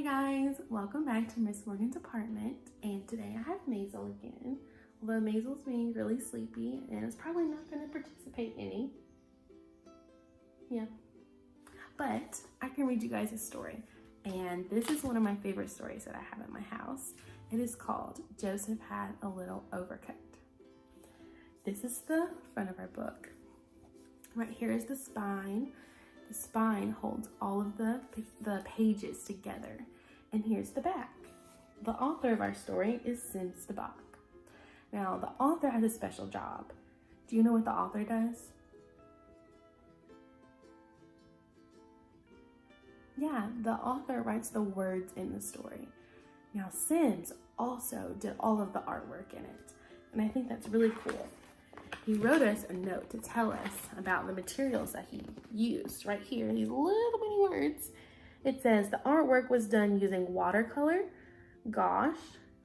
Hi guys, welcome back to Miss Morgan's apartment, and today I have Maisel again. Although Maisel's being really sleepy and is probably not going to participate any. Yeah, but I can read you guys a story, and this is one of my favorite stories that I have at my house. It is called Joseph Had a Little Overcoat. This is the front of our book. Right here is the spine. The spine holds all of the pages together. And here's the back. The author of our story is Sims de Bach. Now, the author has a special job. Do you know what the author does? Yeah, the author writes the words in the story. Now, Sims also did all of the artwork in it. And I think that's really cool. He wrote us a note to tell us about the materials that he used. Right here, these little bitty words. It says the artwork was done using watercolor, gouache,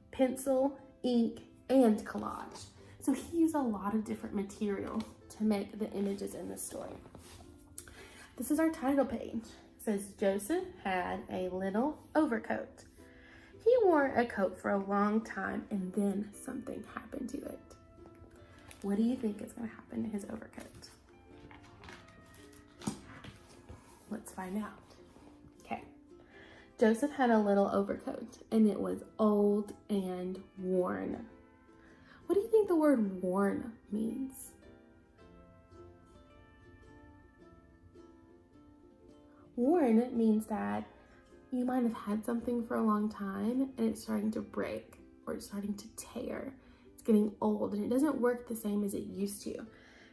pencil, ink, and collage. So he used a lot of different material to make the images in the story. This is our title page. It says Joseph had a little overcoat. He wore a coat for a long time and then something happened to it. What do you think is going to happen to his overcoat? Let's find out. Okay. Joseph had a little overcoat and it was old and worn. What do you think the word worn means? Worn means that you might have had something for a long time and it's starting to break or it's starting to tear. Getting old and it doesn't work the same as it used to.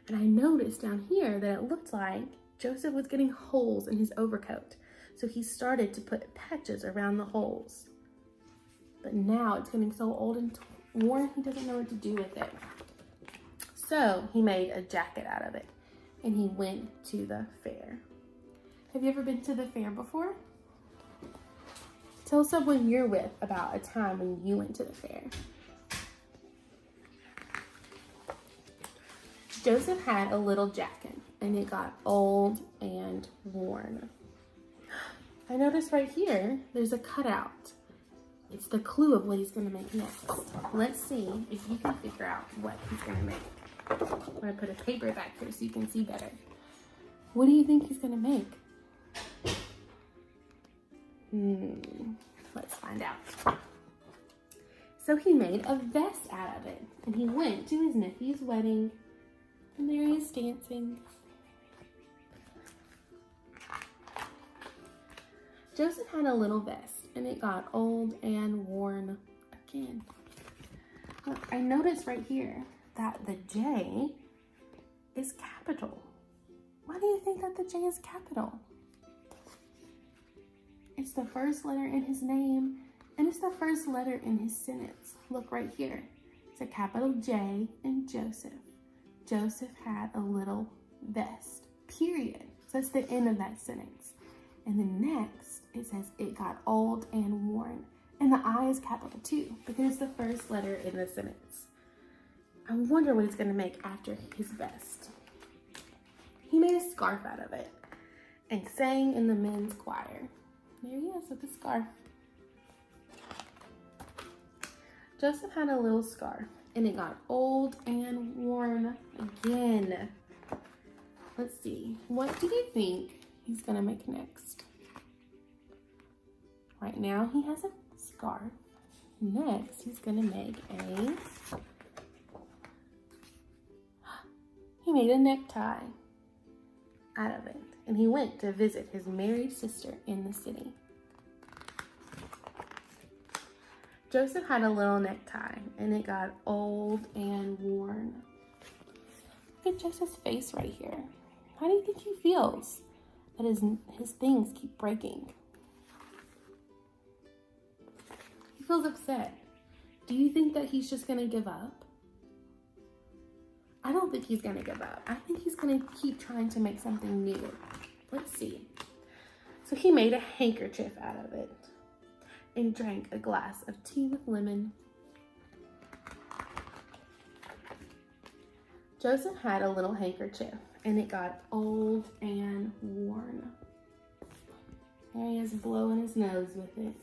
And I noticed down here that it looked like Joseph was getting holes in his overcoat. So he started to put patches around the holes. But now it's getting so old and worn, he doesn't know what to do with it. So he made a jacket out of it and he went to the fair. Have you ever been to the fair before? Tell someone you're with about a time when you went to the fair. Joseph had a little jacket and it got old and worn. I noticed right here, there's a cutout. It's the clue of what he's gonna make next. Let's see if you can figure out what he's gonna make. I'm gonna put a paper back here so you can see better. What do you think he's gonna make? Let's find out. So he made a vest out of it and he went to his nephew's wedding. And there he is dancing. Joseph had a little vest and it got old and worn again. Look, I noticed right here that the J is capital. Why do you think that the J is capital? It's the first letter in his name and it's the first letter in his sentence. Look right here. It's a capital J in Joseph. Joseph had a little vest, period. So that's the end of that sentence. And then next, it says it got old and worn. And the I is capital too, because it's the first letter in the sentence. I wonder what he's gonna make after his vest. He made a scarf out of it and sang in the men's choir. There he is with the scarf. Joseph had a little scarf and it got old and worn again. Let's see, what do you think he's gonna make next? Right now he has a scarf. Next, he's gonna make he made a necktie out of it. And he went to visit his married sister in the city. Joseph had a little necktie and it got old and worn. Look at Joseph's face right here. How do you think he feels that his things keep breaking? He feels upset. Do you think that he's just gonna give up? I don't think he's gonna give up. I think he's gonna keep trying to make something new. Let's see. So he made a handkerchief out of it and drank a glass of tea with lemon. Joseph had a little handkerchief and it got old and worn. There he is blowing his nose with it.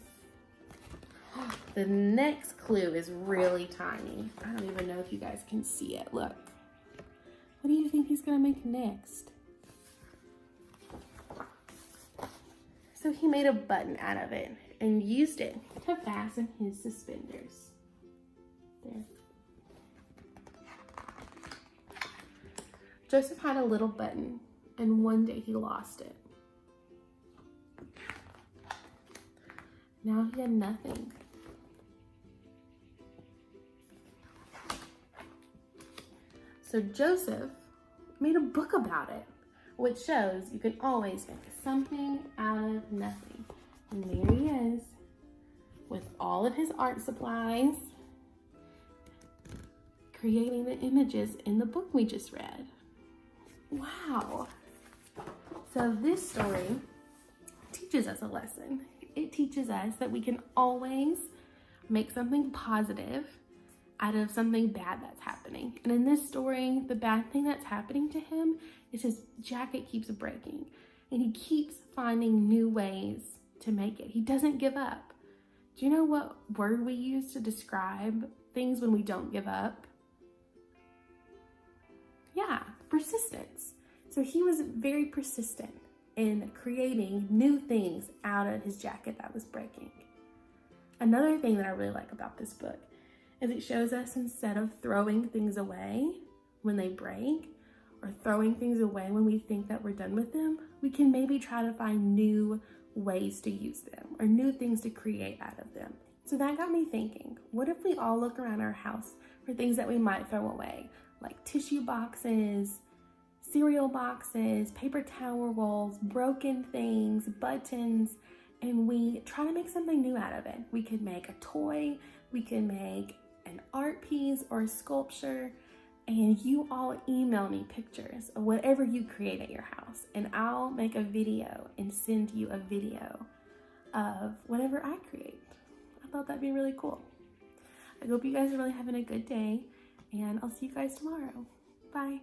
The next clue is really tiny. I don't even know if you guys can see it. Look. What do you think he's gonna make next? So he made a button out of it and used it to fasten his suspenders. There. Joseph had a little button, and one day he lost it. Now he had nothing. So Joseph made a book about it, which shows you can always make something out of nothing. And there he is with all of his art supplies, creating the images in the book we just read. Wow. So this story teaches us a lesson. It teaches us that we can always make something positive out of something bad that's happening. And in this story, the bad thing that's happening to him is his jacket keeps breaking, and he keeps finding new ways to make it. He doesn't give up. Do you know what word we use to describe things when we don't give up? Yeah, persistence. So he was very persistent in creating new things out of his jacket that was breaking. Another thing that I really like about this book is it shows us, instead of throwing things away when they break or throwing things away when we think that we're done with them, we can maybe try to find new ways to use them or new things to create out of them. So that got me thinking, what if we all look around our house for things that we might throw away, like tissue boxes, cereal boxes, paper towel rolls, broken things, buttons, and we try to make something new out of it. We could make a toy, we can make an art piece or a sculpture, and you all email me pictures of whatever you create at your house, and I'll make a video and send you a video of whatever I create. I thought that'd be really cool. I hope you guys are really having a good day, and I'll see you guys tomorrow. Bye.